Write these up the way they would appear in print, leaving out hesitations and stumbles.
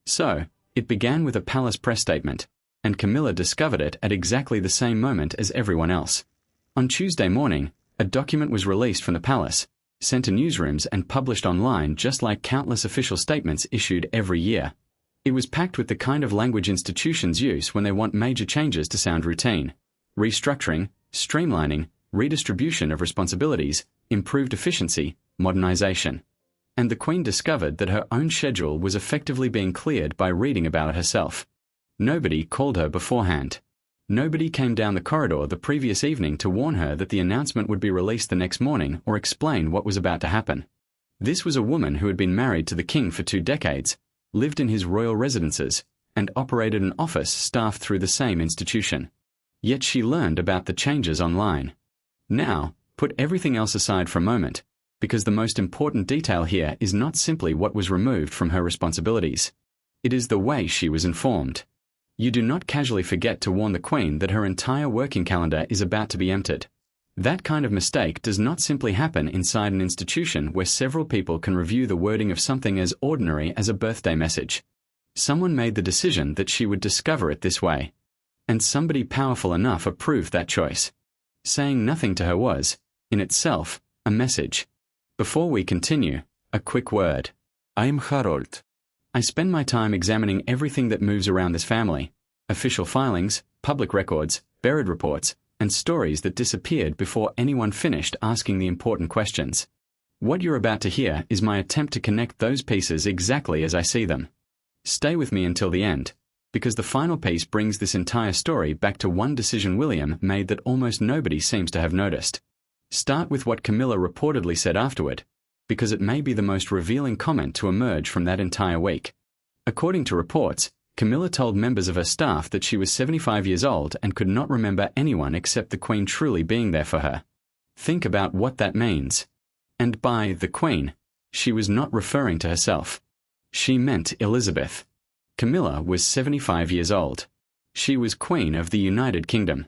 So, it began with a palace press statement, and Camilla discovered it at exactly the same moment as everyone else. On Tuesday morning, a document was released from the palace, sent to newsrooms and published online just like countless official statements issued every year. It was packed with the kind of language institutions use when they want major changes to sound routine: restructuring, streamlining, redistribution of responsibilities, improved efficiency, modernization. And the Queen discovered that her own schedule was effectively being cleared by reading about it herself. Nobody called her beforehand. Nobody came down the corridor the previous evening to warn her that the announcement would be released the next morning or explain what was about to happen. This was a woman who had been married to the king for 2 decades, lived in his royal residences, and operated an office staffed through the same institution. Yet she learned about the changes online. Now, put everything else aside for a moment, because the most important detail here is not simply what was removed from her responsibilities. It is the way she was informed. You do not casually forget to warn the Queen that her entire working calendar is about to be emptied. That kind of mistake does not simply happen inside an institution where several people can review the wording of something as ordinary as a birthday message. Someone made the decision that she would discover it this way. And somebody powerful enough approved that choice. Saying nothing to her was, in itself, a message. Before we continue, a quick word. I am Harold. I spend my time examining everything that moves around this family: official filings, public records, buried reports, and stories that disappeared before anyone finished asking the important questions. What you're about to hear is my attempt to connect those pieces exactly as I see them. Stay with me until the end, because the final piece brings this entire story back to one decision William made that almost nobody seems to have noticed. Start with what Camilla reportedly said afterward, because it may be the most revealing comment to emerge from that entire week. According to reports, Camilla told members of her staff that she was 75 years old and could not remember anyone except the Queen truly being there for her. Think about what that means. And by the Queen, she was not referring to herself. She meant Elizabeth. Camilla was 75 years old. She was Queen of the United Kingdom.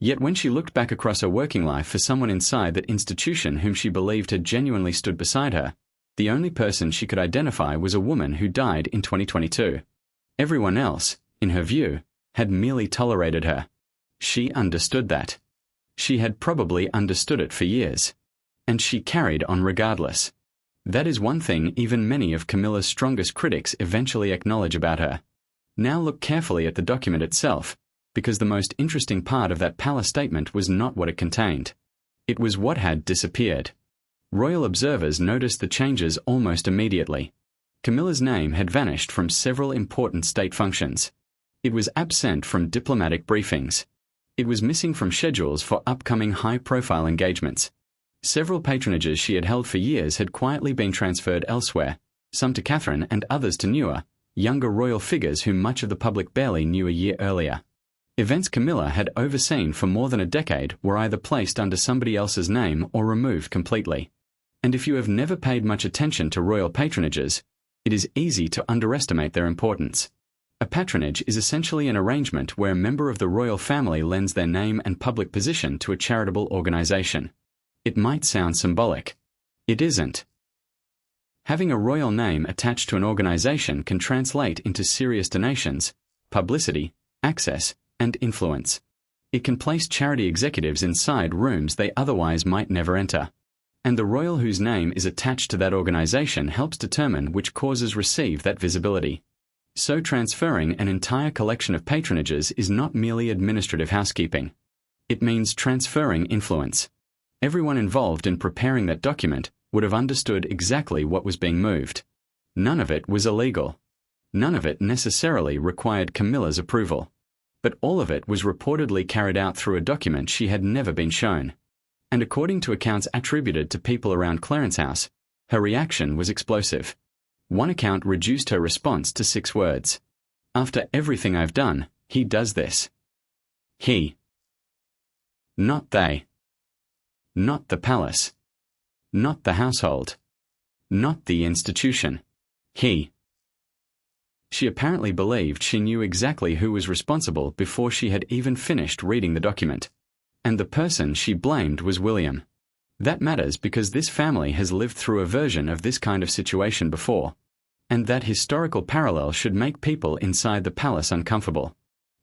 Yet when she looked back across her working life for someone inside that institution whom she believed had genuinely stood beside her, the only person she could identify was a woman who died in 2022. Everyone else, in her view, had merely tolerated her. She understood that. She had probably understood it for years. And she carried on regardless. That is one thing even many of Camilla's strongest critics eventually acknowledge about her. Now look carefully at the document itself, because the most interesting part of that palace statement was not what it contained. It was what had disappeared. Royal observers noticed the changes almost immediately. Camilla's name had vanished from several important state functions. It was absent from diplomatic briefings. It was missing from schedules for upcoming high-profile engagements. Several patronages she had held for years had quietly been transferred elsewhere, some to Catherine and others to newer, younger royal figures whom much of the public barely knew a year earlier. Events Camilla had overseen for more than a decade were either placed under somebody else's name or removed completely. And if you have never paid much attention to royal patronages, it is easy to underestimate their importance. A patronage is essentially an arrangement where a member of the royal family lends their name and public position to a charitable organization. It might sound symbolic. It isn't. Having a royal name attached to an organization can translate into serious donations, publicity, access, and influence. It can place charity executives inside rooms they otherwise might never enter. And the royal whose name is attached to that organization helps determine which causes receive that visibility. So transferring an entire collection of patronages is not merely administrative housekeeping. It means transferring influence. Everyone involved in preparing that document would have understood exactly what was being moved. None of it was illegal. None of it necessarily required Camilla's approval. But all of it was reportedly carried out through a document she had never been shown. And according to accounts attributed to people around Clarence House, her reaction was explosive. One account reduced her response to 6 words. After everything I've done, he does this. He. Not they. Not the palace. Not the household. Not the institution. He. She apparently believed she knew exactly who was responsible before she had even finished reading the document. And the person she blamed was William. That matters because this family has lived through a version of this kind of situation before. and that historical parallel should make people inside the palace uncomfortable.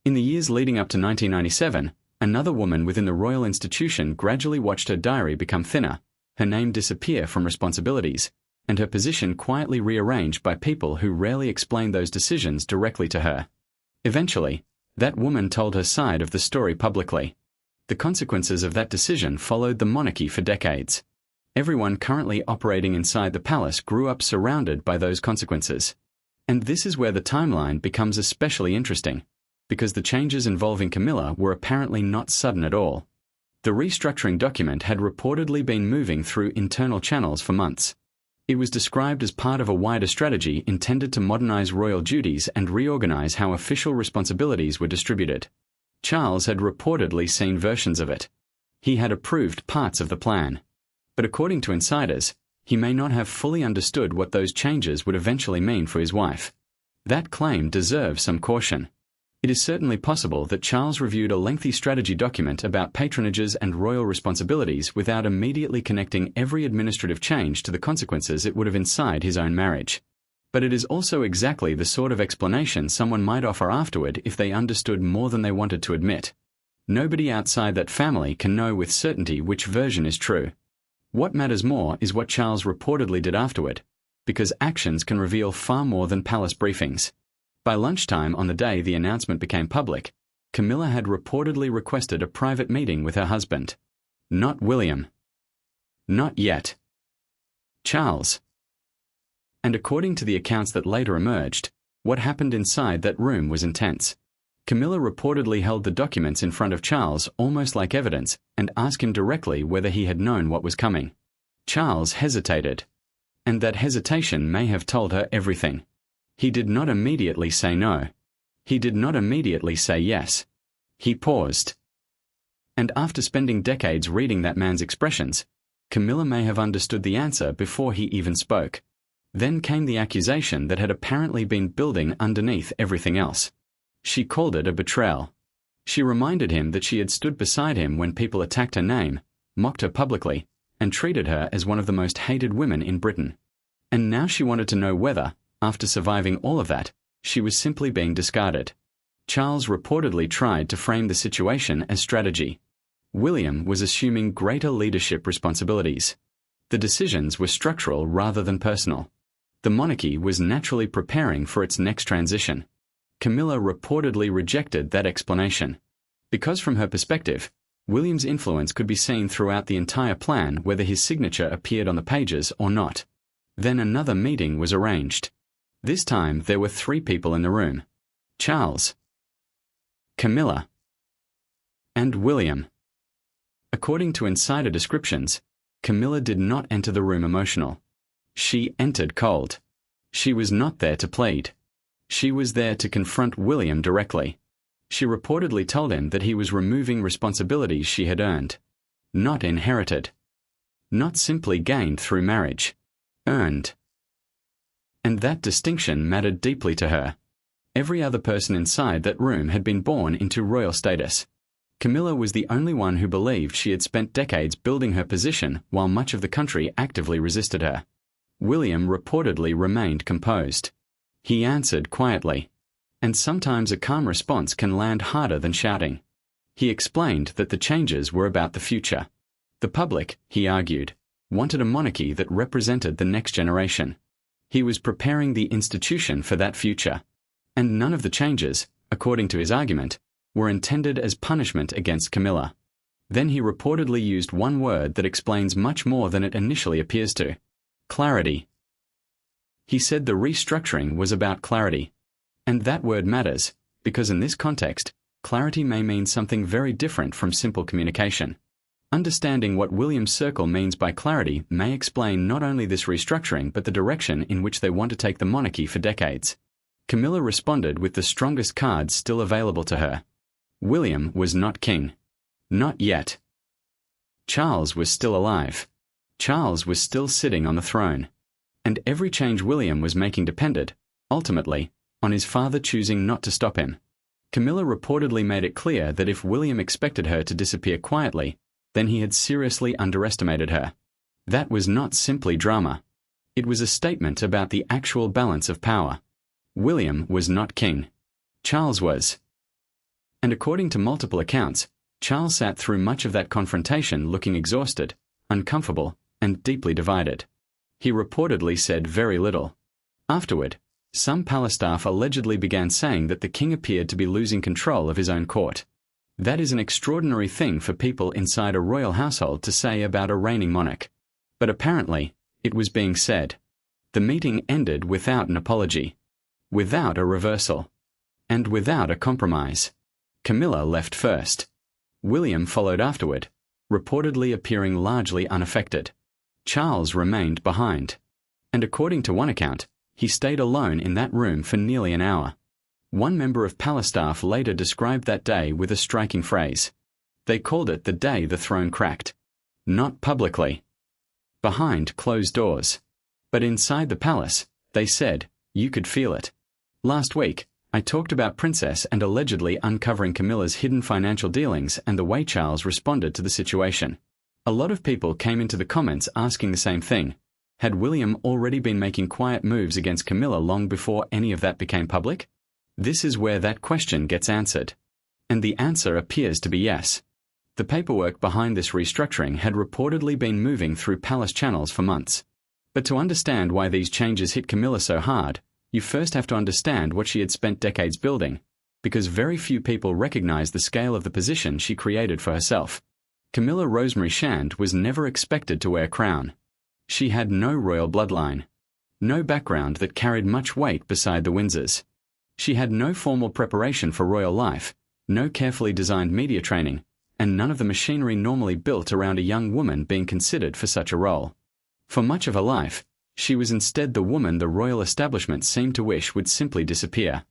In the years leading up to 1997, another woman within the royal institution gradually watched her diary become thinner, her name disappear from responsibilities, and her position quietly rearranged by people who rarely explained those decisions directly to her. Eventually, that woman told her side of the story publicly. The consequences of that decision followed the monarchy for decades. Everyone currently operating inside the palace grew up surrounded by those consequences. And this is where the timeline becomes especially interesting, because the changes involving Camilla were apparently not sudden at all. The restructuring document had reportedly been moving through internal channels for months. It was described as part of a wider strategy intended to modernize royal duties and reorganize how official responsibilities were distributed. Charles had reportedly seen versions of it. He had approved parts of the plan. But according to insiders, he may not have fully understood what those changes would eventually mean for his wife. That claim deserves some caution. It is certainly possible that Charles reviewed a lengthy strategy document about patronages and royal responsibilities without immediately connecting every administrative change to the consequences it would have inside his own marriage. But it is also exactly the sort of explanation someone might offer afterward if they understood more than they wanted to admit. Nobody outside that family can know with certainty which version is true. What matters more is what Charles reportedly did afterward, because actions can reveal far more than palace briefings. By lunchtime on the day the announcement became public, Camilla had reportedly requested a private meeting with her husband. Not William. Not yet. Charles. And according to the accounts that later emerged, what happened inside that room was intense. Camilla reportedly held the documents in front of Charles almost like evidence and asked him directly whether he had known what was coming. Charles hesitated. And that hesitation may have told her everything. He did not immediately say no. He did not immediately say yes. He paused. And after spending decades reading that man's expressions, Camilla may have understood the answer before he even spoke. Then came the accusation that had apparently been building underneath everything else. She called it a betrayal. She reminded him that she had stood beside him when people attacked her name, mocked her publicly, and treated her as one of the most hated women in Britain. And now she wanted to know whether, after surviving all of that, she was simply being discarded. Charles reportedly tried to frame the situation as strategy. William was assuming greater leadership responsibilities. The decisions were structural rather than personal. The monarchy was naturally preparing for its next transition. Camilla reportedly rejected that explanation. Because from her perspective, William's influence could be seen throughout the entire plan whether his signature appeared on the pages or not. Then another meeting was arranged. This time there were 3 people in the room. Charles, Camilla, and William. According to insider descriptions, Camilla did not enter the room emotional. She entered cold. She was not there to plead. She was there to confront William directly. She reportedly told him that he was removing responsibilities she had earned. Not inherited. Not simply gained through marriage. Earned. And that distinction mattered deeply to her. Every other person inside that room had been born into royal status. Camilla was the only one who believed she had spent decades building her position while much of the country actively resisted her. William reportedly remained composed. He answered quietly. And sometimes a calm response can land harder than shouting. He explained that the changes were about the future. The public, he argued, wanted a monarchy that represented the next generation. He was preparing the institution for that future. And none of the changes, according to his argument, were intended as punishment against Camilla. Then he reportedly used one word that explains much more than it initially appears to. Clarity. He said the restructuring was about clarity. And that word matters, because in this context, clarity may mean something very different from simple communication. Understanding what William's circle means by clarity may explain not only this restructuring but the direction in which they want to take the monarchy for decades. Camilla responded with the strongest cards still available to her. William was not king. Not yet. Charles was still alive. Charles was still sitting on the throne. And every change William was making depended, ultimately, on his father choosing not to stop him. Camilla reportedly made it clear that if William expected her to disappear quietly, then he had seriously underestimated her. That was not simply drama. It was a statement about the actual balance of power. William was not king. Charles was. And according to multiple accounts, Charles sat through much of that confrontation looking exhausted, uncomfortable, and deeply divided. He reportedly said very little. Afterward, some palace staff allegedly began saying that the king appeared to be losing control of his own court. That is an extraordinary thing for people inside a royal household to say about a reigning monarch. But apparently, it was being said. The meeting ended without an apology, without a reversal, and without a compromise. Camilla left first. William followed afterward, reportedly appearing largely unaffected. Charles remained behind. And according to one account, he stayed alone in that room for nearly an hour. One member of palace staff later described that day with a striking phrase. They called it the day the throne cracked. Not publicly. Behind closed doors. But inside the palace, they said, you could feel it. Last week, I talked about Princess and allegedly uncovering Camilla's hidden financial dealings and the way Charles responded to the situation. A lot of people came into the comments asking the same thing. Had William already been making quiet moves against Camilla long before any of that became public? This is where that question gets answered. And the answer appears to be yes. The paperwork behind this restructuring had reportedly been moving through palace channels for months. But to understand why these changes hit Camilla so hard, you first have to understand what she had spent decades building, because very few people recognize the scale of the position she created for herself. Camilla Rosemary Shand was never expected to wear a crown. She had no royal bloodline, no background that carried much weight beside the Windsors. She had no formal preparation for royal life, no carefully designed media training, and none of the machinery normally built around a young woman being considered for such a role. For much of her life, she was instead the woman the royal establishment seemed to wish would simply disappear.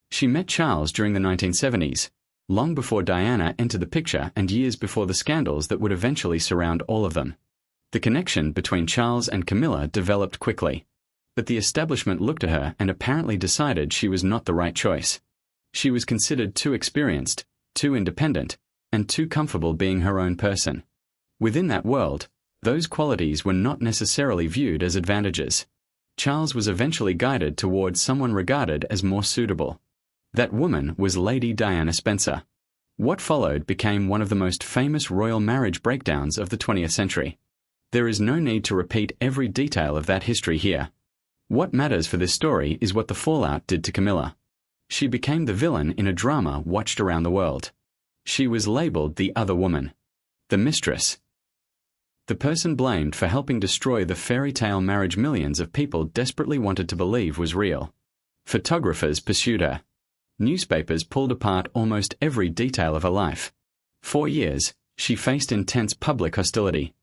She met Charles during the 1970s, long before Diana entered the picture and years before the scandals that would eventually surround all of them. The connection between Charles and Camilla developed quickly, but the establishment looked at her and apparently decided she was not the right choice. She was considered too experienced, too independent, and too comfortable being her own person. Within that world, those qualities were not necessarily viewed as advantages. Charles was eventually guided towards someone regarded as more suitable. That woman was Lady Diana Spencer. What followed became one of the most famous royal marriage breakdowns of the 20th century. There is no need to repeat every detail of that history here. What matters for this story is what the fallout did to Camilla. She became the villain in a drama watched around the world. She was labeled the other woman, the mistress, the person blamed for helping destroy the fairy tale marriage millions of people desperately wanted to believe was real. Photographers pursued her. Newspapers pulled apart almost every detail of her life. For years, she faced intense public hostility.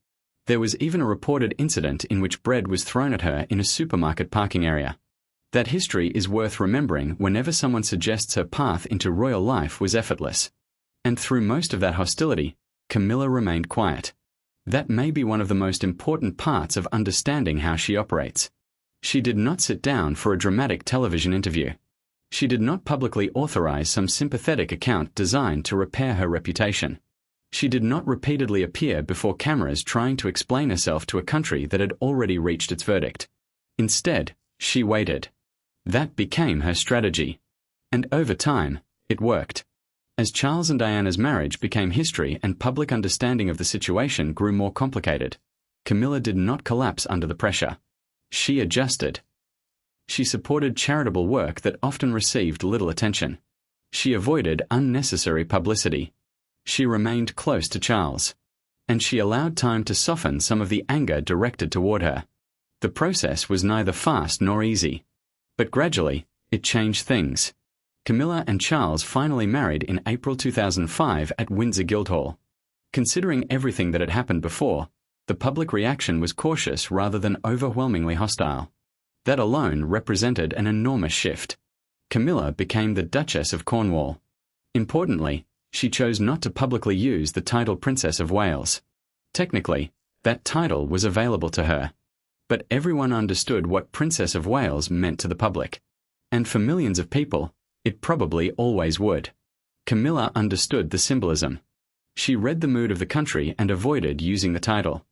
There was even a reported incident in which bread was thrown at her in a supermarket parking area. That history is worth remembering whenever someone suggests her path into royal life was effortless. And through most of that hostility, Camilla remained quiet. That may be one of the most important parts of understanding how she operates. She did not sit down for a dramatic television interview. She did not publicly authorize some sympathetic account designed to repair her reputation. She did not repeatedly appear before cameras trying to explain herself to a country that had already reached its verdict. Instead, she waited. That became her strategy. And over time, it worked. As Charles and Diana's marriage became history and public understanding of the situation grew more complicated, Camilla did not collapse under the pressure. She adjusted. She supported charitable work that often received little attention. She avoided unnecessary publicity. She remained close to Charles. And she allowed time to soften some of the anger directed toward her. The process was neither fast nor easy. But gradually, it changed things. Camilla and Charles finally married in April 2005 at Windsor Guildhall. Considering everything that had happened before, the public reaction was cautious rather than overwhelmingly hostile. That alone represented an enormous shift. Camilla became the Duchess of Cornwall. Importantly, she chose not to publicly use the title Princess of Wales. Technically, that title was available to her. But everyone understood what Princess of Wales meant to the public. And for millions of people, it probably always would. Camilla understood the symbolism. She read the mood of the country and avoided using the title.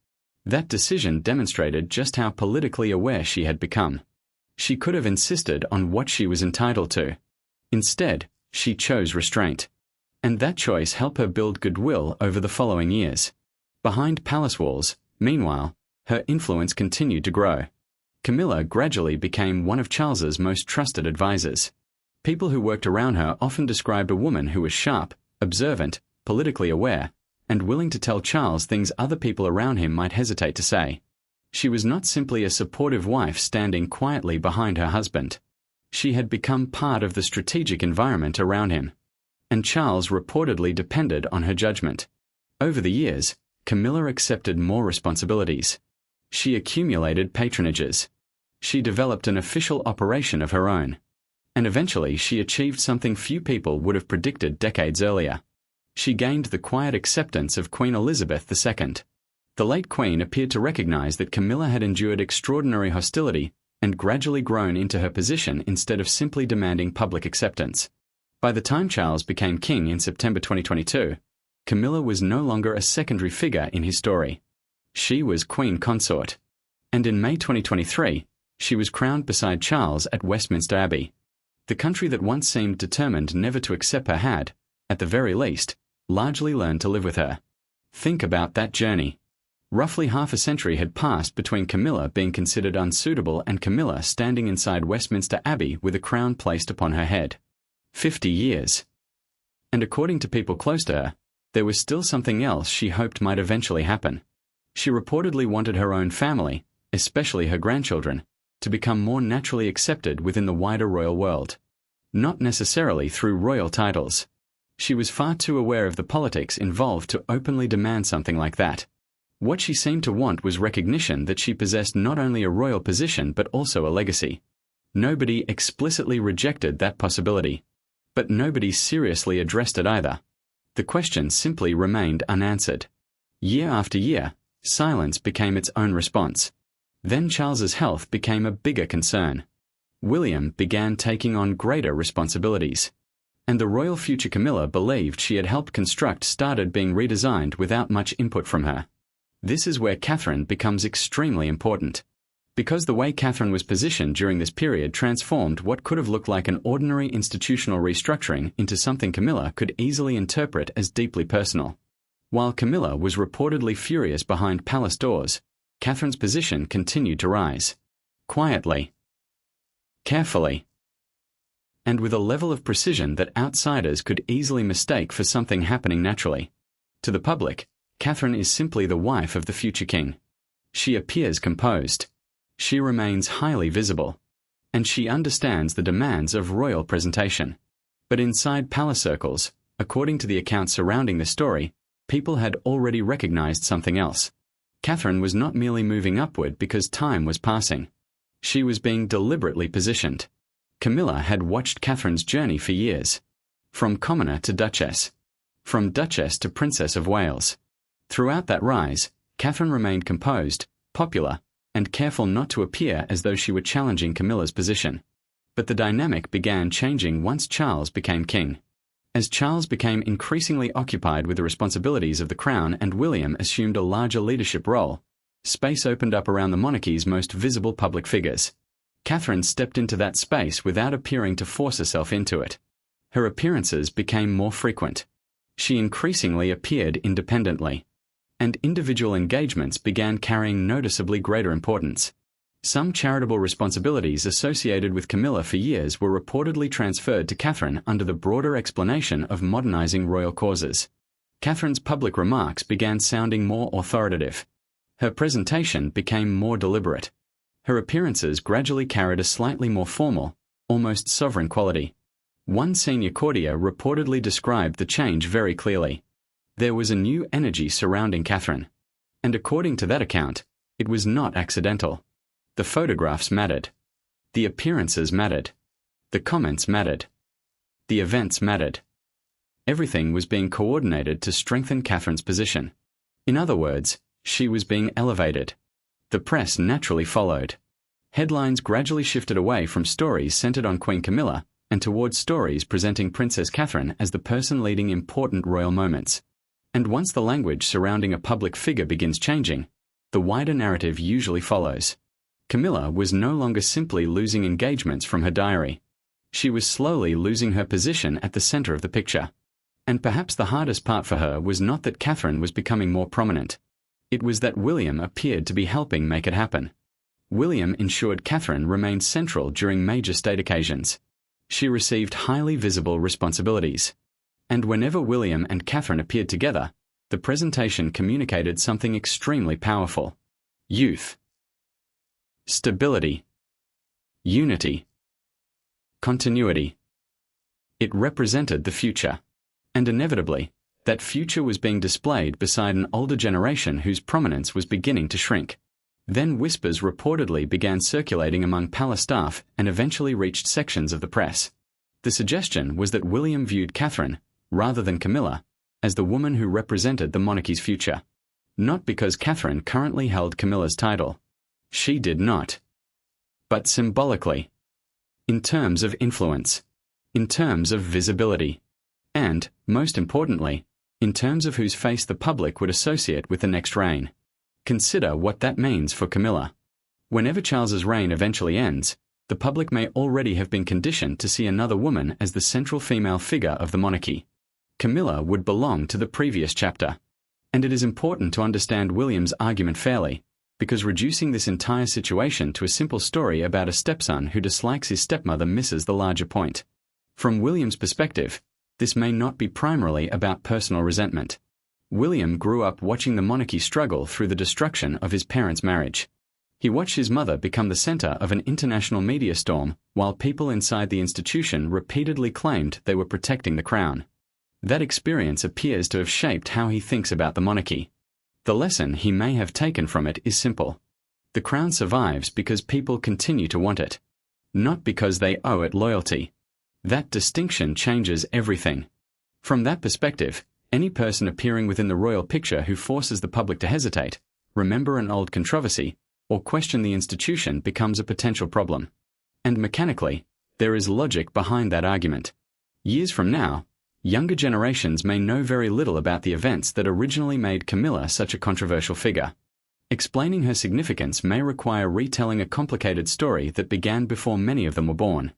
That decision demonstrated just how politically aware she had become. She could have insisted on what she was entitled to. Instead, she chose restraint. And that choice helped her build goodwill over the following years. Behind palace walls, meanwhile, her influence continued to grow. Camilla gradually became one of Charles's most trusted advisors. People who worked around her often described a woman who was sharp, observant, politically aware, and willing to tell Charles things other people around him might hesitate to say. She was not simply a supportive wife standing quietly behind her husband. She had become part of the strategic environment around him. And Charles reportedly depended on her judgment. Over the years, Camilla accepted more responsibilities. She accumulated patronages. She developed an official operation of her own. And eventually she achieved something few people would have predicted decades earlier. She gained the quiet acceptance of Queen Elizabeth II. The late Queen appeared to recognize that Camilla had endured extraordinary hostility and gradually grown into her position instead of simply demanding public acceptance. By the time Charles became king in September 2022, Camilla was no longer a secondary figure in his story. She was queen consort. And in May 2023, she was crowned beside Charles at Westminster Abbey. The country that once seemed determined never to accept her had, at the very least, largely learned to live with her. Think about that journey. Roughly half a century had passed between Camilla being considered unsuitable and Camilla standing inside Westminster Abbey with a crown placed upon her head. 50 years. And according to people close to her, there was still something else she hoped might eventually happen. She reportedly wanted her own family, especially her grandchildren, to become more naturally accepted within the wider royal world. Not necessarily through royal titles. She was far too aware of the politics involved to openly demand something like that. What she seemed to want was recognition that she possessed not only a royal position but also a legacy. Nobody explicitly rejected that possibility. But nobody seriously addressed it either. The question simply remained unanswered. Year after year, silence became its own response. Then Charles's health became a bigger concern. William began taking on greater responsibilities. And the royal future Camilla believed she had helped construct started being redesigned without much input from her. This is where Catherine becomes extremely important. Because the way Catherine was positioned during this period transformed what could have looked like an ordinary institutional restructuring into something Camilla could easily interpret as deeply personal. While Camilla was reportedly furious behind palace doors, Catherine's position continued to rise. Quietly. Carefully. And with a level of precision that outsiders could easily mistake for something happening naturally. To the public, Catherine is simply the wife of the future king. She appears composed. She remains highly visible. And she understands the demands of royal presentation. But inside palace circles, according to the accounts surrounding the story, people had already recognized something else. Catherine was not merely moving upward because time was passing. She was being deliberately positioned. Camilla had watched Catherine's journey for years. From commoner to duchess. From duchess to Princess of Wales. Throughout that rise, Catherine remained composed, popular, and careful not to appear as though she were challenging Camilla's position. But the dynamic began changing once Charles became king. As Charles became increasingly occupied with the responsibilities of the crown and William assumed a larger leadership role, space opened up around the monarchy's most visible public figures. Catherine stepped into that space without appearing to force herself into it. Her appearances became more frequent. She increasingly appeared independently. And individual engagements began carrying noticeably greater importance. Some charitable responsibilities associated with Camilla for years were reportedly transferred to Catherine under the broader explanation of modernizing royal causes. Catherine's public remarks began sounding more authoritative. Her presentation became more deliberate. Her appearances gradually carried a slightly more formal, almost sovereign quality. One senior courtier reportedly described the change very clearly. There was a new energy surrounding Catherine. And according to that account, it was not accidental. The photographs mattered. The appearances mattered. The comments mattered. The events mattered. Everything was being coordinated to strengthen Catherine's position. In other words, she was being elevated. The press naturally followed. Headlines gradually shifted away from stories centered on Queen Camilla and towards stories presenting Princess Catherine as the person leading important royal moments. And once the language surrounding a public figure begins changing, the wider narrative usually follows. Camilla was no longer simply losing engagements from her diary. She was slowly losing her position at the center of the picture. And perhaps the hardest part for her was not that Catherine was becoming more prominent. It was that William appeared to be helping make it happen. William ensured Catherine remained central during major state occasions. She received highly visible responsibilities. And whenever William and Catherine appeared together, the presentation communicated something extremely powerful. Youth. Stability. Unity. Continuity. It represented the future. And inevitably, that future was being displayed beside an older generation whose prominence was beginning to shrink. Then whispers reportedly began circulating among palace staff and eventually reached sections of the press. The suggestion was that William viewed Catherine, rather than Camilla, as the woman who represented the monarchy's future. Not because Catherine currently held Camilla's title. She did not. But symbolically. In terms of influence. In terms of visibility. And, most importantly, in terms of whose face the public would associate with the next reign. Consider what that means for Camilla. Whenever Charles's reign eventually ends, the public may already have been conditioned to see another woman as the central female figure of the monarchy. Camilla would belong to the previous chapter. And it is important to understand William's argument fairly, because reducing this entire situation to a simple story about a stepson who dislikes his stepmother misses the larger point. From William's perspective, this may not be primarily about personal resentment. William grew up watching the monarchy struggle through the destruction of his parents' marriage. He watched his mother become the center of an international media storm, while people inside the institution repeatedly claimed they were protecting the crown. That experience appears to have shaped how he thinks about the monarchy. The lesson he may have taken from it is simple. The crown survives because people continue to want it, not because they owe it loyalty. That distinction changes everything. From that perspective, any person appearing within the royal picture who forces the public to hesitate, remember an old controversy, or question the institution becomes a potential problem. And mechanically, there is logic behind that argument. Years from now, younger generations may know very little about the events that originally made Camilla such a controversial figure. Explaining her significance may require retelling a complicated story that began before many of them were born.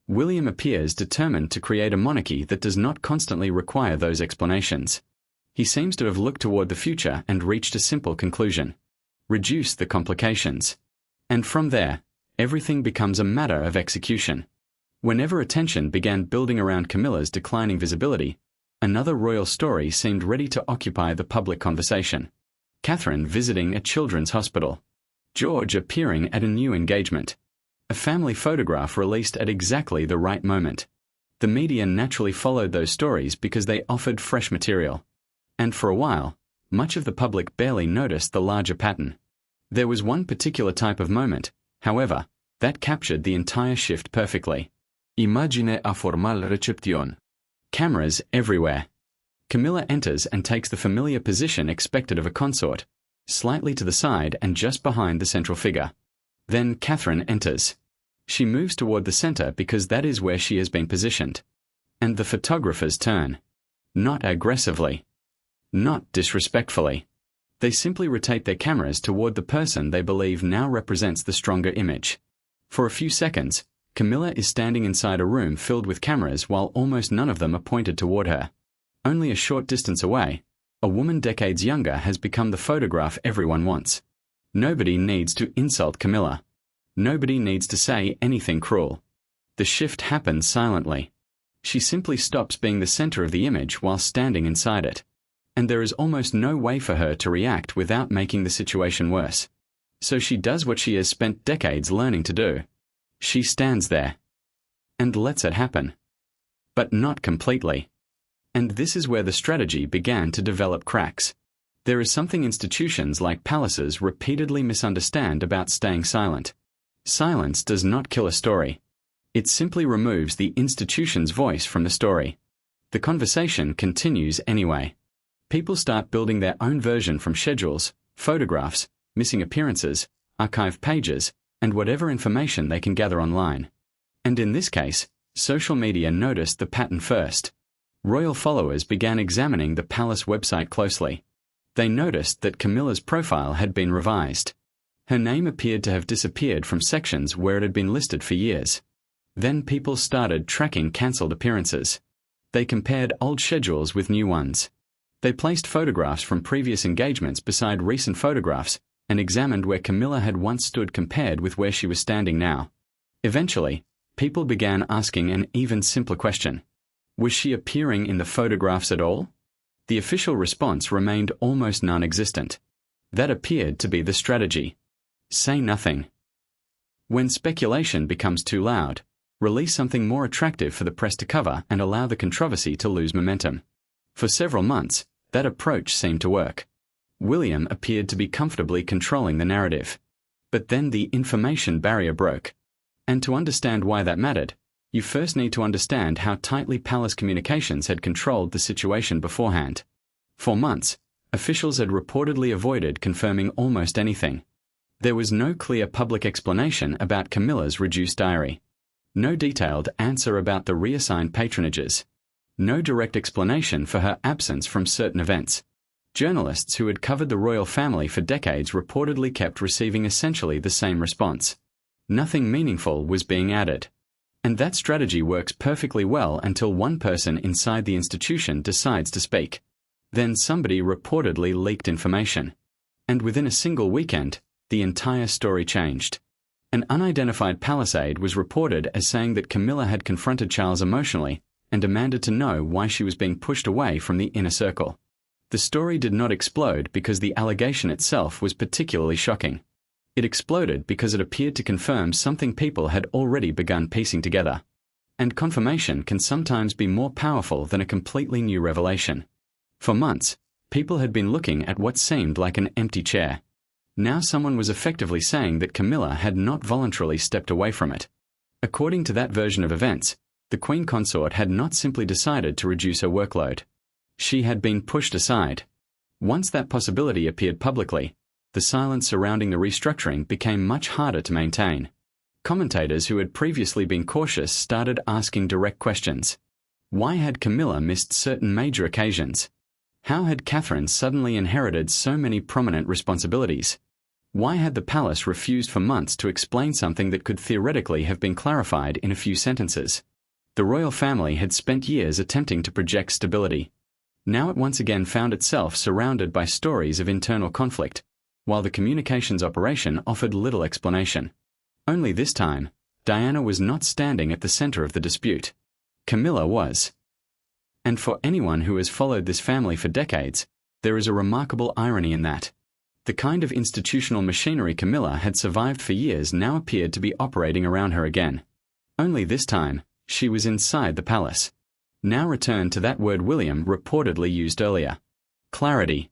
William appears determined to create a monarchy that does not constantly require those explanations. He seems to have looked toward the future and reached a simple conclusion. Reduce the complications. And from there, everything becomes a matter of execution. Whenever attention began building around Camilla's declining visibility, another royal story seemed ready to occupy the public conversation. Catherine visiting a children's hospital. George appearing at a new engagement. A family photograph released at exactly the right moment. The media naturally followed those stories because they offered fresh material. And for a while, much of the public barely noticed the larger pattern. There was one particular type of moment, however, that captured the entire shift perfectly. Immagine a formal reception. Cameras everywhere. Camilla enters and takes the familiar position expected of a consort, slightly to the side and just behind the central figure. Then Catherine enters. She moves toward the center because that is where she has been positioned. And the photographers turn. Not aggressively. Not disrespectfully. They simply rotate their cameras toward the person they believe now represents the stronger image. For a few seconds, Camilla is standing inside a room filled with cameras while almost none of them are pointed toward her. Only a short distance away, a woman decades younger has become the photograph everyone wants. Nobody needs to insult Camilla. Nobody needs to say anything cruel. The shift happens silently. She simply stops being the center of the image while standing inside it. And there is almost no way for her to react without making the situation worse. So she does what she has spent decades learning to do. She stands there. And lets it happen. But not completely. And this is where the strategy began to develop cracks. There is something institutions like palaces repeatedly misunderstand about staying silent. Silence does not kill a story. It simply removes the institution's voice from the story. The conversation continues anyway. People start building their own version from schedules, photographs, missing appearances, archive pages, and whatever information they can gather online. And in this case, social media noticed the pattern first. Royal followers began examining the palace website closely. They noticed that Camilla's profile had been revised. Her name appeared to have disappeared from sections where it had been listed for years. Then people started tracking cancelled appearances. They compared old schedules with new ones. They placed photographs from previous engagements beside recent photographs and examined where Camilla had once stood compared with where she was standing now. Eventually, people began asking an even simpler question. Was she appearing in the photographs at all? The official response remained almost non-existent. That appeared to be the strategy. Say nothing. When speculation becomes too loud, release something more attractive for the press to cover and allow the controversy to lose momentum. For several months, that approach seemed to work. William appeared to be comfortably controlling the narrative. But then the information barrier broke. And to understand why that mattered, you first need to understand how tightly palace communications had controlled the situation beforehand. For months, officials had reportedly avoided confirming almost anything. There was no clear public explanation about Camilla's reduced diary. No detailed answer about the reassigned patronages. No direct explanation for her absence from certain events. Journalists who had covered the royal family for decades reportedly kept receiving essentially the same response. Nothing meaningful was being added. And that strategy works perfectly well until one person inside the institution decides to speak. Then somebody reportedly leaked information. And within a single weekend, the entire story changed. An unidentified palace aide was reported as saying that Camilla had confronted Charles emotionally and demanded to know why she was being pushed away from the inner circle. The story did not explode because the allegation itself was particularly shocking. It exploded because it appeared to confirm something people had already begun piecing together. And confirmation can sometimes be more powerful than a completely new revelation. For months, people had been looking at what seemed like an empty chair. Now someone was effectively saying that Camilla had not voluntarily stepped away from it. According to that version of events, the Queen Consort had not simply decided to reduce her workload. She had been pushed aside. Once that possibility appeared publicly, the silence surrounding the restructuring became much harder to maintain. Commentators who had previously been cautious started asking direct questions. Why had Camilla missed certain major occasions? How had Catherine suddenly inherited so many prominent responsibilities? Why had the palace refused for months to explain something that could theoretically have been clarified in a few sentences? The royal family had spent years attempting to project stability. Now it once again found itself surrounded by stories of internal conflict, while the communications operation offered little explanation. Only this time, Diana was not standing at the center of the dispute. Camilla was. And for anyone who has followed this family for decades, there is a remarkable irony in that. The kind of institutional machinery Camilla had survived for years now appeared to be operating around her again. Only this time, she was inside the palace. Now return to that word William reportedly used earlier. Clarity.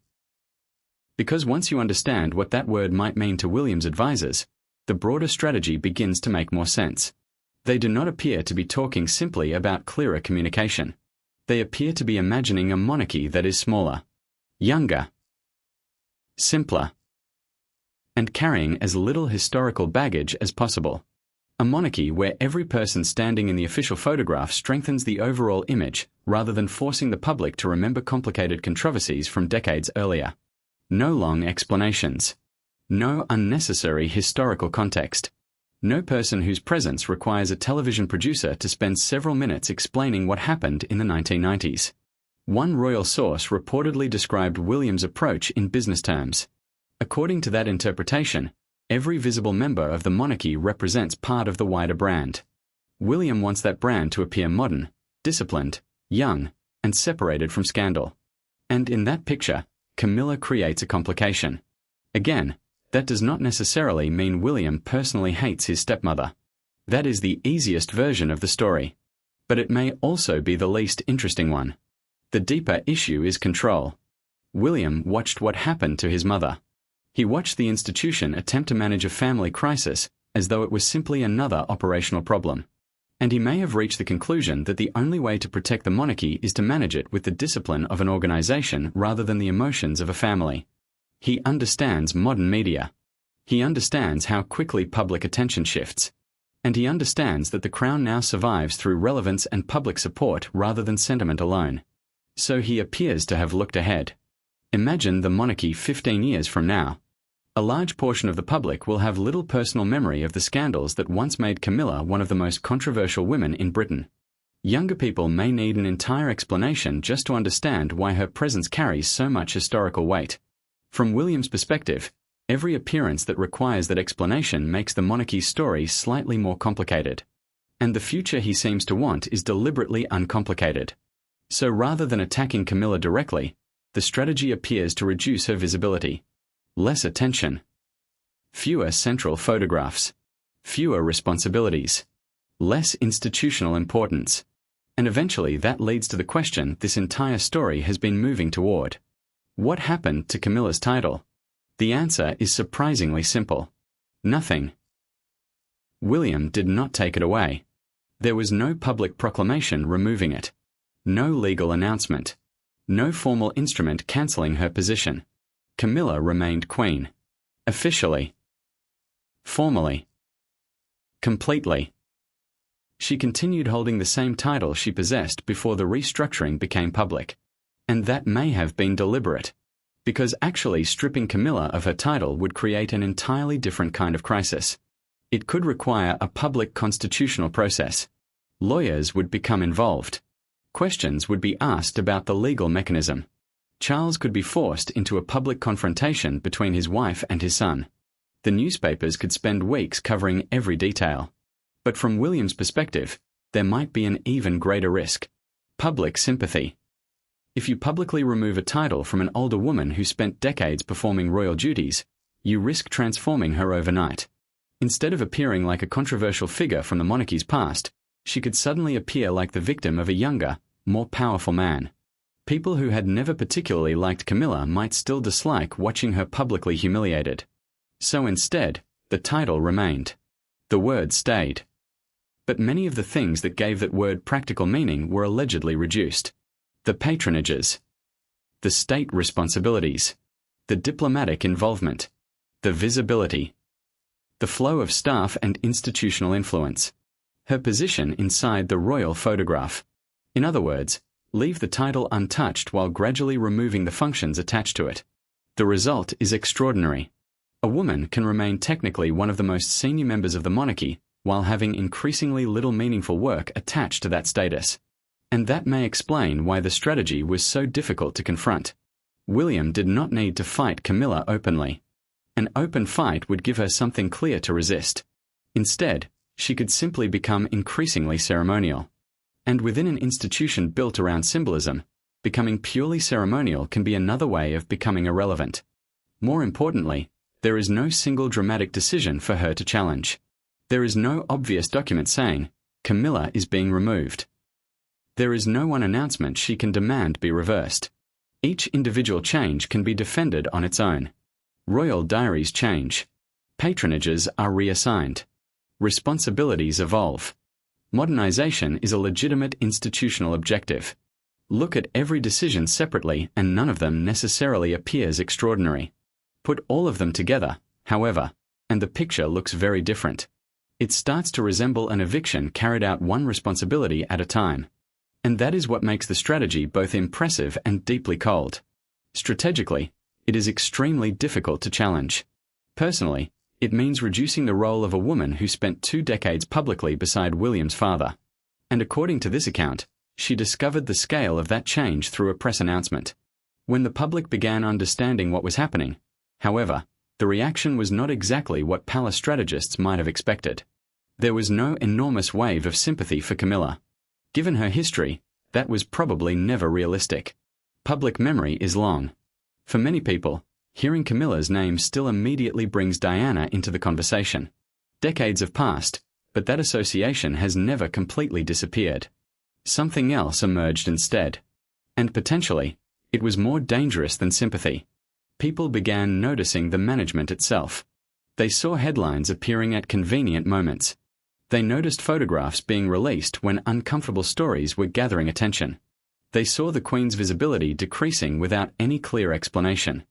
Because once you understand what that word might mean to William's advisors, the broader strategy begins to make more sense. They do not appear to be talking simply about clearer communication. They appear to be imagining a monarchy that is smaller, younger, simpler, and carrying as little historical baggage as possible. A monarchy where every person standing in the official photograph strengthens the overall image rather than forcing the public to remember complicated controversies from decades earlier. No long explanations. No unnecessary historical context. No person whose presence requires a television producer to spend several minutes explaining what happened in the 1990s. One royal source reportedly described William's approach in business terms. According to that interpretation, every visible member of the monarchy represents part of the wider brand. William wants that brand to appear modern, disciplined, young, and separated from scandal. And in that picture, Camilla creates a complication. Again, that does not necessarily mean William personally hates his stepmother. That is the easiest version of the story. But it may also be the least interesting one. The deeper issue is control. William watched what happened to his mother. He watched the institution attempt to manage a family crisis as though it was simply another operational problem. And he may have reached the conclusion that the only way to protect the monarchy is to manage it with the discipline of an organization rather than the emotions of a family. He understands modern media. He understands how quickly public attention shifts. And he understands that the crown now survives through relevance and public support rather than sentiment alone. So he appears to have looked ahead. Imagine the monarchy 15 years from now. A large portion of the public will have little personal memory of the scandals that once made Camilla one of the most controversial women in Britain. Younger people may need an entire explanation just to understand why her presence carries so much historical weight. From William's perspective, every appearance that requires that explanation makes the monarchy's story slightly more complicated. And the future he seems to want is deliberately uncomplicated. So rather than attacking Camilla directly, the strategy appears to reduce her visibility. Less attention. Fewer central photographs. Fewer responsibilities. Less institutional importance. And eventually that leads to the question this entire story has been moving toward. What happened to Camilla's title? The answer is surprisingly simple. Nothing. William did not take it away. There was no public proclamation removing it. No legal announcement. No formal instrument cancelling her position. Camilla remained queen. Officially. Formally. Completely. She continued holding the same title she possessed before the restructuring became public. And that may have been deliberate. Because actually stripping Camilla of her title would create an entirely different kind of crisis. It could require a public constitutional process. Lawyers would become involved. Questions would be asked about the legal mechanism. Charles could be forced into a public confrontation between his wife and his son. The newspapers could spend weeks covering every detail. But from William's perspective, there might be an even greater risk. Public sympathy. If you publicly remove a title from an older woman who spent decades performing royal duties, you risk transforming her overnight. Instead of appearing like a controversial figure from the monarchy's past, she could suddenly appear like the victim of a younger, more powerful man. People who had never particularly liked Camilla might still dislike watching her publicly humiliated. So instead, the title remained. The word stayed. But many of the things that gave that word practical meaning were allegedly reduced. The patronages. The state responsibilities. The diplomatic involvement. The visibility. The flow of staff and institutional influence. Her position inside the royal photograph. In other words, leave the title untouched while gradually removing the functions attached to it. The result is extraordinary. A woman can remain technically one of the most senior members of the monarchy while having increasingly little meaningful work attached to that status. And that may explain why the strategy was so difficult to confront. William did not need to fight Camilla openly. An open fight would give her something clear to resist. Instead, she could simply become increasingly ceremonial. And within an institution built around symbolism, becoming purely ceremonial can be another way of becoming irrelevant. More importantly, there is no single dramatic decision for her to challenge. There is no obvious document saying, Camilla is being removed. There is no one announcement she can demand be reversed. Each individual change can be defended on its own. Royal diaries change. Patronages are reassigned. Responsibilities evolve. Modernization is a legitimate institutional objective. Look at every decision separately and none of them necessarily appears extraordinary. Put all of them together, however, and the picture looks very different. It starts to resemble an eviction carried out one responsibility at a time. And that is what makes the strategy both impressive and deeply cold. Strategically, it is extremely difficult to challenge. Personally, it means reducing the role of a woman who spent 2 decades publicly beside William's father. And according to this account, she discovered the scale of that change through a press announcement. When the public began understanding what was happening, however, the reaction was not exactly what palace strategists might have expected. There was no enormous wave of sympathy for Camilla. Given her history, that was probably never realistic. Public memory is long. For many people, hearing Camilla's name still immediately brings Diana into the conversation. Decades have passed, but that association has never completely disappeared. Something else emerged instead. And potentially, it was more dangerous than sympathy. People began noticing the management itself. They saw headlines appearing at convenient moments. They noticed photographs being released when uncomfortable stories were gathering attention. They saw the Queen's visibility decreasing without any clear explanation.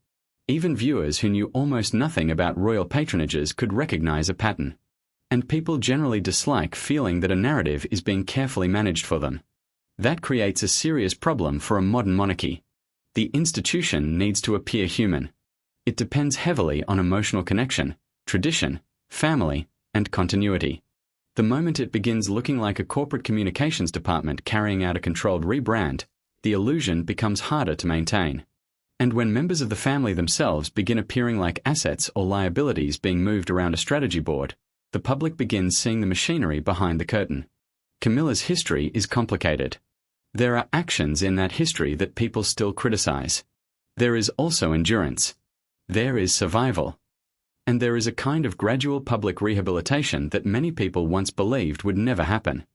Even viewers who knew almost nothing about royal patronages could recognize a pattern. And people generally dislike feeling that a narrative is being carefully managed for them. That creates a serious problem for a modern monarchy. The institution needs to appear human. It depends heavily on emotional connection, tradition, family, and continuity. The moment it begins looking like a corporate communications department carrying out a controlled rebrand, the illusion becomes harder to maintain. And when members of the family themselves begin appearing like assets or liabilities being moved around a strategy board, the public begins seeing the machinery behind the curtain. Camilla's history is complicated. There are actions in that history that people still criticize. There is also endurance. There is survival. And there is a kind of gradual public rehabilitation that many people once believed would never happen.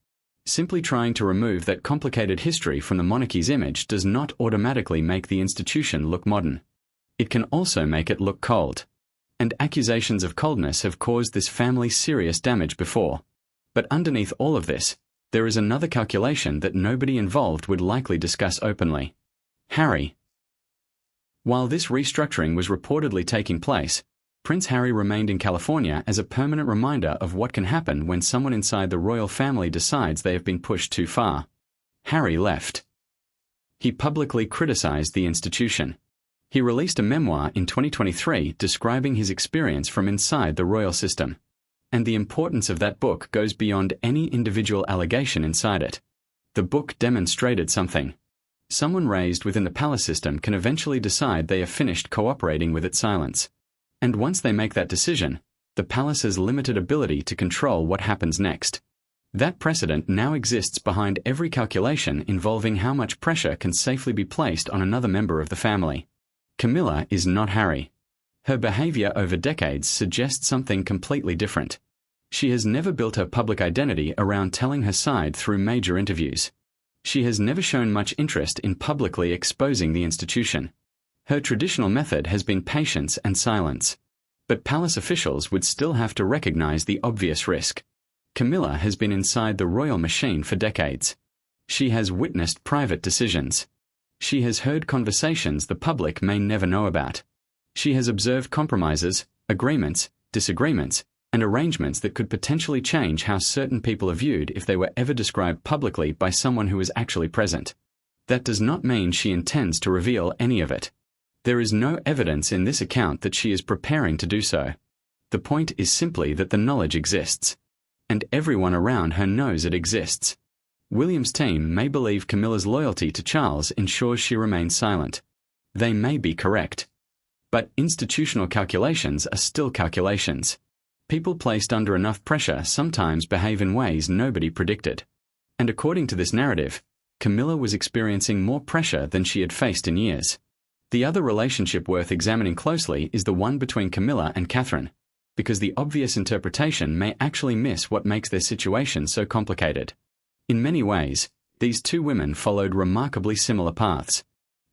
Simply trying to remove that complicated history from the monarchy's image does not automatically make the institution look modern. It can also make it look cold. And accusations of coldness have caused this family serious damage before. But underneath all of this, there is another calculation that nobody involved would likely discuss openly. Harry. While this restructuring was reportedly taking place, Prince Harry remained in California as a permanent reminder of what can happen when someone inside the royal family decides they have been pushed too far. Harry left. He publicly criticized the institution. He released a memoir in 2023 describing his experience from inside the royal system. And the importance of that book goes beyond any individual allegation inside it. The book demonstrated something. Someone raised within the palace system can eventually decide they have finished cooperating with its silence. And once they make that decision, the palace has limited ability to control what happens next. That precedent now exists behind every calculation involving how much pressure can safely be placed on another member of the family. Camilla is not Harry. Her behavior over decades suggests something completely different. She has never built her public identity around telling her side through major interviews. She has never shown much interest in publicly exposing the institution. Her traditional method has been patience and silence. But palace officials would still have to recognize the obvious risk. Camilla has been inside the royal machine for decades. She has witnessed private decisions. She has heard conversations the public may never know about. She has observed compromises, agreements, disagreements, and arrangements that could potentially change how certain people are viewed if they were ever described publicly by someone who is actually present. That does not mean she intends to reveal any of it. There is no evidence in this account that she is preparing to do so. The point is simply that the knowledge exists. And everyone around her knows it exists. William's team may believe Camilla's loyalty to Charles ensures she remains silent. They may be correct. But institutional calculations are still calculations. People placed under enough pressure sometimes behave in ways nobody predicted. And according to this narrative, Camilla was experiencing more pressure than she had faced in years. The other relationship worth examining closely is the one between Camilla and Catherine, because the obvious interpretation may actually miss what makes their situation so complicated. In many ways, these two women followed remarkably similar paths.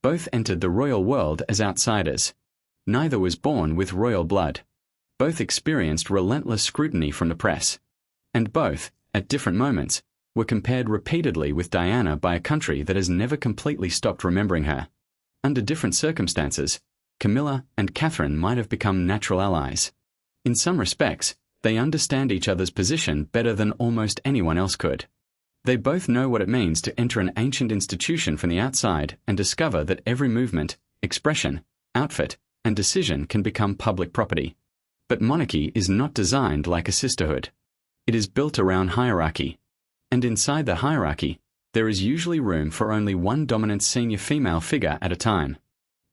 Both entered the royal world as outsiders. Neither was born with royal blood. Both experienced relentless scrutiny from the press. And both, at different moments, were compared repeatedly with Diana by a country that has never completely stopped remembering her. Under different circumstances, Camilla and Catherine might have become natural allies. In some respects, they understand each other's position better than almost anyone else could. They both know what it means to enter an ancient institution from the outside and discover that every movement, expression, outfit, and decision can become public property. But monarchy is not designed like a sisterhood. It is built around hierarchy. And inside the hierarchy, there is usually room for only one dominant senior female figure at a time.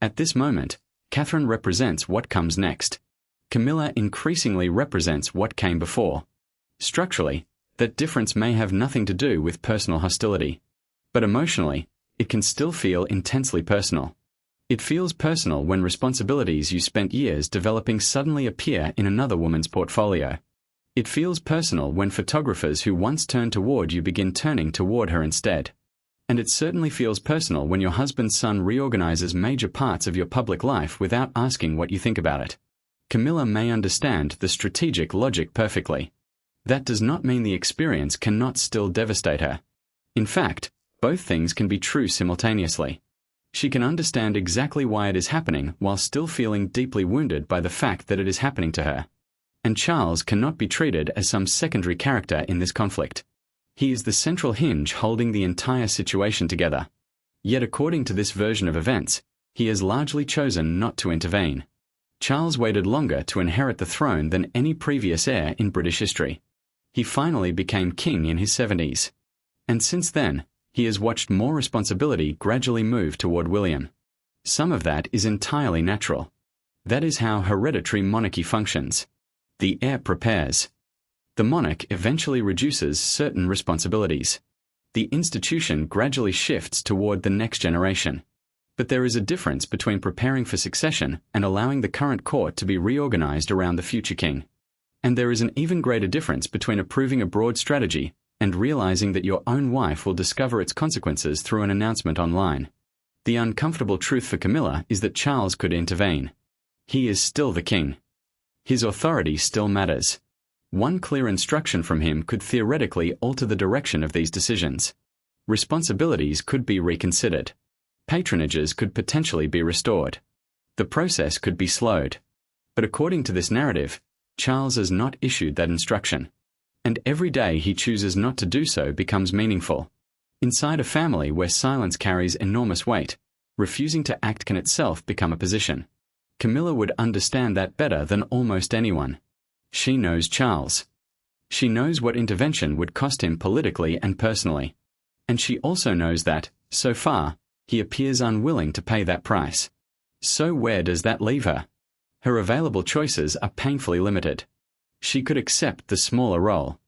At this moment, Catherine represents what comes next. Camilla increasingly represents what came before. Structurally, that difference may have nothing to do with personal hostility. But emotionally, it can still feel intensely personal. It feels personal when responsibilities you spent years developing suddenly appear in another woman's portfolio. It feels personal when photographers who once turned toward you begin turning toward her instead. And it certainly feels personal when your husband's son reorganizes major parts of your public life without asking what you think about it. Camilla may understand the strategic logic perfectly. That does not mean the experience cannot still devastate her. In fact, both things can be true simultaneously. She can understand exactly why it is happening while still feeling deeply wounded by the fact that it is happening to her. And Charles cannot be treated as some secondary character in this conflict. He is the central hinge holding the entire situation together. Yet according to this version of events, He has largely chosen not to intervene. Charles waited longer to inherit the throne than any previous heir in British history. He finally became king in his 70s. And since then, he has watched more responsibility gradually move toward William. Some of that is entirely natural. That is how hereditary monarchy functions. The heir prepares. The monarch eventually reduces certain responsibilities. The institution gradually shifts toward the next generation. But there is a difference between preparing for succession and allowing the current court to be reorganized around the future king. And there is an even greater difference between approving a broad strategy and realizing that your own wife will discover its consequences through an announcement online. The uncomfortable truth for Camilla is that Charles could intervene. He is still the king. His authority still matters. One clear instruction from him could theoretically alter the direction of these decisions. Responsibilities could be reconsidered. Patronages could potentially be restored. The process could be slowed. But according to this narrative, Charles has not issued that instruction. And every day he chooses not to do so becomes meaningful. Inside a family where silence carries enormous weight, refusing to act can itself become a position. Camilla would understand that better than almost anyone. She knows Charles. She knows what intervention would cost him politically and personally. And she also knows that, so far, he appears unwilling to pay that price. So where does that leave her? Her available choices are painfully limited. She could accept the smaller role.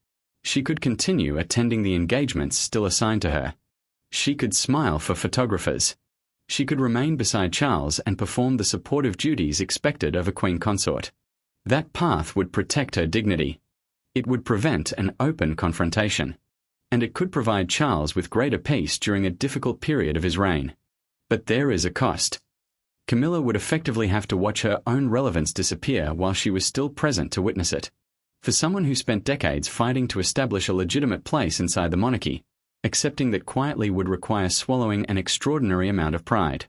She could continue attending the engagements still assigned to her. She could smile for photographers. She could remain beside Charles and perform the supportive duties expected of a queen consort. That path would protect her dignity. It would prevent an open confrontation. And it could provide Charles with greater peace during a difficult period of his reign. But there is a cost. Camilla would effectively have to watch her own relevance disappear while she was still present to witness it. For someone who spent decades fighting to establish a legitimate place inside the monarchy, accepting that quietly would require swallowing an extraordinary amount of pride.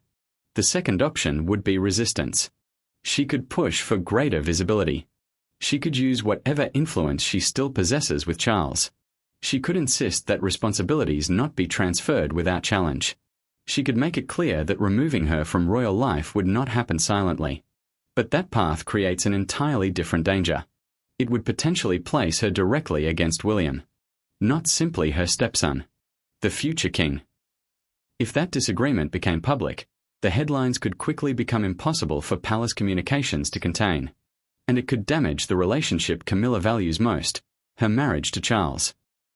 The second option would be resistance. She could push for greater visibility. She could use whatever influence she still possesses with Charles. She could insist that responsibilities not be transferred without challenge. She could make it clear that removing her from royal life would not happen silently. But that path creates an entirely different danger. It would potentially place her directly against William. Not simply her stepson. The future king. If that disagreement became public, the headlines could quickly become impossible for palace communications to contain. And it could damage the relationship Camilla values most, her marriage to Charles.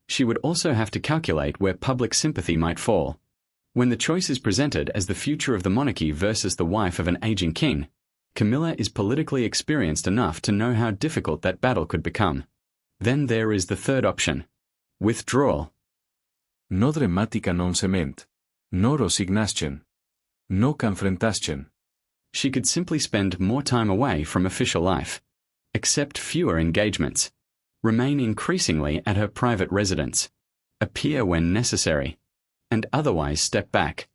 She would also have to calculate where public sympathy might fall. When the choice is presented as the future of the monarchy versus the wife of an aging king, Camilla is politically experienced enough to know how difficult that battle could become. Then there is the third option. Withdrawal. No dramatica non sement. No resignation. No confrontation. She could simply spend more time away from official life, accept fewer engagements, remain increasingly at her private residence, appear when necessary, and otherwise step back.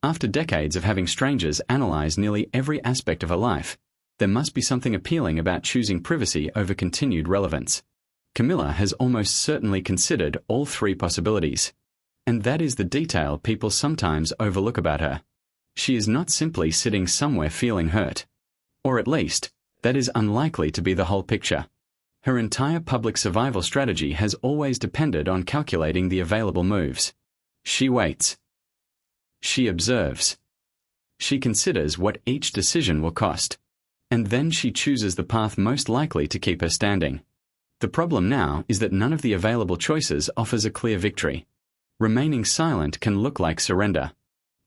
After decades of having strangers analyze nearly every aspect of her life, there must be something appealing about choosing privacy over continued relevance. Camilla has almost certainly considered all three possibilities. And that is the detail people sometimes overlook about her. She is not simply sitting somewhere feeling hurt. Or at least, that is unlikely to be the whole picture. Her entire public survival strategy has always depended on calculating the available moves. She waits. She observes. She considers what each decision will cost. And then she chooses the path most likely to keep her standing. The problem now is that none of the available choices offers a clear victory. Remaining silent can look like surrender.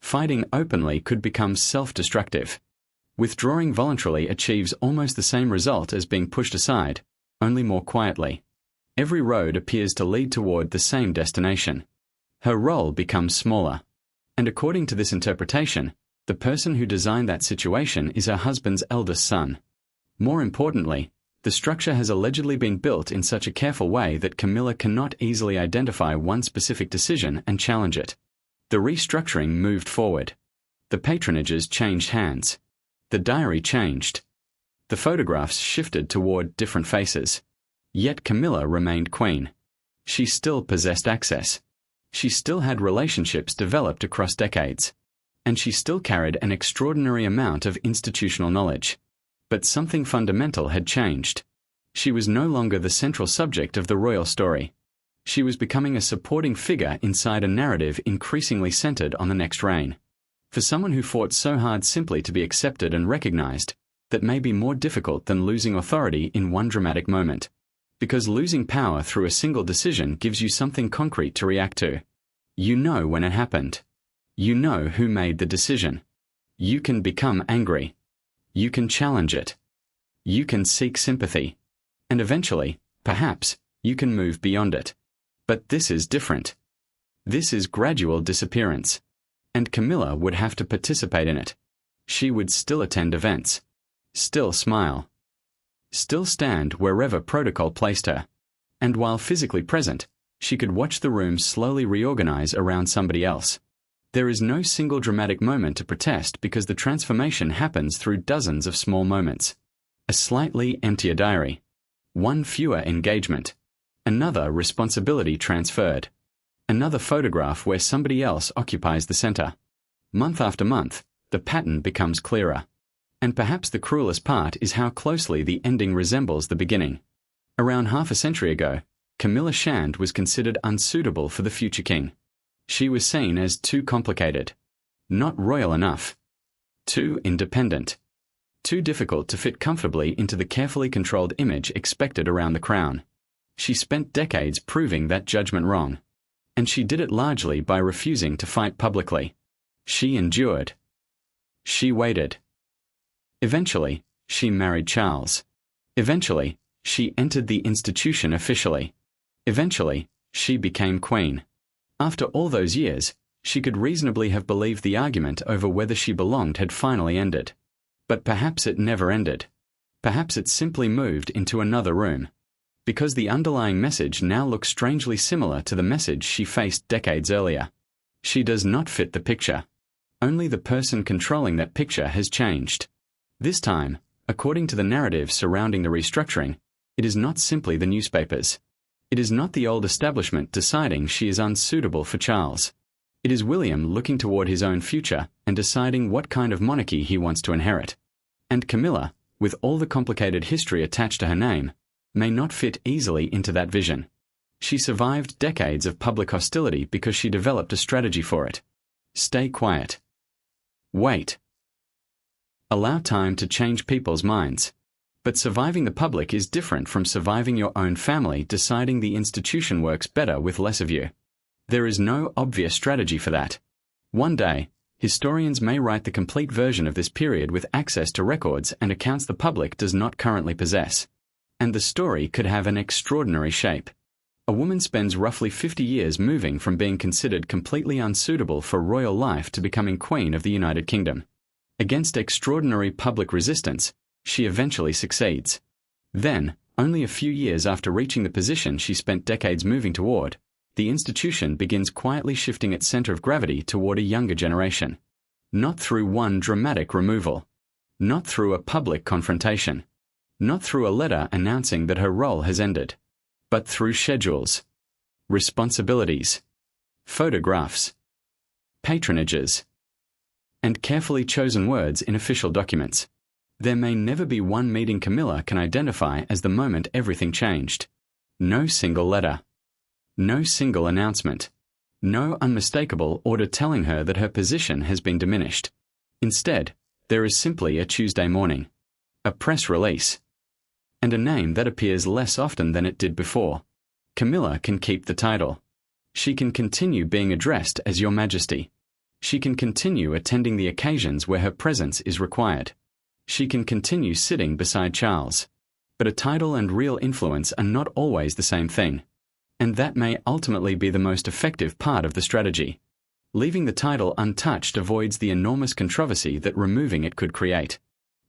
Fighting openly could become self-destructive. Withdrawing voluntarily achieves almost the same result as being pushed aside, only more quietly. Every road appears to lead toward the same destination. Her role becomes smaller. And according to this interpretation, the person who designed that situation is her husband's eldest son. More importantly, the structure has allegedly been built in such a careful way that Camilla cannot easily identify one specific decision and challenge it. The restructuring moved forward. The patronages changed hands. The diary changed. The photographs shifted toward different faces. Yet Camilla remained queen. She still possessed access. She still had relationships developed across decades. and she still carried an extraordinary amount of institutional knowledge. But something fundamental had changed. She was no longer the central subject of the royal story. She was becoming a supporting figure inside a narrative increasingly centered on the next reign. For someone who fought so hard simply to be accepted and recognized, that may be more difficult than losing authority in one dramatic moment. Because losing power through a single decision gives you something concrete to react to. You know when it happened. You know who made the decision. You can become angry. You can challenge it. You can seek sympathy. And eventually, perhaps, you can move beyond it. But this is different. This is gradual disappearance. And Camilla would have to participate in it. She would still attend events. Still smile. Still stand wherever protocol placed her. And while physically present, she could watch the room slowly reorganize around somebody else. There is no single dramatic moment to protest because the transformation happens through dozens of small moments. A slightly emptier diary. One fewer engagement. Another responsibility transferred. Another photograph where somebody else occupies the center. Month after month, the pattern becomes clearer. And perhaps the cruelest part is how closely the ending resembles the beginning. Around half a century ago, Camilla Shand was considered unsuitable for the future king. She was seen as too complicated. Not royal enough. Too independent. Too difficult to fit comfortably into the carefully controlled image expected around the crown. She spent decades proving that judgment wrong. And she did it largely by refusing to fight publicly. She endured. She waited. Eventually, she married Charles. Eventually, she entered the institution officially. Eventually, she became queen. After all those years, she could reasonably have believed the argument over whether she belonged had finally ended. But perhaps it never ended. Perhaps it simply moved into another room. Because the underlying message now looks strangely similar to the message she faced decades earlier. She does not fit the picture. Only the person controlling that picture has changed. This time, according to the narrative surrounding the restructuring, it is not simply the newspapers. It is not the old establishment deciding she is unsuitable for Charles. It is William looking toward his own future and deciding what kind of monarchy he wants to inherit. And Camilla, with all the complicated history attached to her name, may not fit easily into that vision. She survived decades of public hostility because she developed a strategy for it. Stay quiet. Wait. Allow time to change people's minds. But surviving the public is different from surviving your own family deciding the institution works better with less of you. There is no obvious strategy for that. One day, historians may write the complete version of this period with access to records and accounts the public does not currently possess. And the story could have an extraordinary shape. A woman spends roughly 50 years moving from being considered completely unsuitable for royal life to becoming Queen of the United Kingdom. Against extraordinary public resistance, she eventually succeeds. Then, only a few years after reaching the position she spent decades moving toward, the institution begins quietly shifting its center of gravity toward a younger generation. Not through one dramatic removal. Not through a public confrontation. Not through a letter announcing that her role has ended. But through schedules. Responsibilities. Photographs. Patronages. And carefully chosen words in official documents. There may never be one meeting Camilla can identify as the moment everything changed. No single letter. No single announcement. No unmistakable order telling her that her position has been diminished. Instead, there is simply a Tuesday morning. A press release. And a name that appears less often than it did before. Camilla can keep the title. She can continue being addressed as Your Majesty. She can continue attending the occasions where her presence is required. She can continue sitting beside Charles. But a title and real influence are not always the same thing. And that may ultimately be the most effective part of the strategy. Leaving the title untouched avoids the enormous controversy that removing it could create.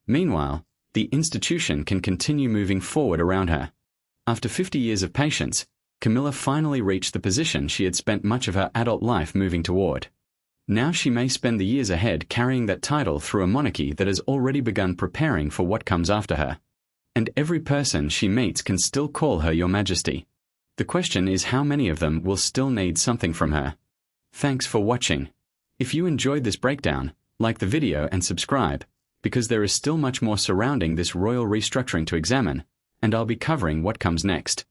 Meanwhile, the institution can continue moving forward around her. After 50 years of patience, Camilla finally reached the position she had spent much of her adult life moving toward. Now she may spend the years ahead carrying that title through a monarchy that has already begun preparing for what comes after her. And every person she meets can still call her Your Majesty. The question is how many of them will still need something from her. Thanks for watching. If you enjoyed this breakdown, like the video and subscribe, because there is still much more surrounding this royal restructuring to examine, and I'll be covering what comes next.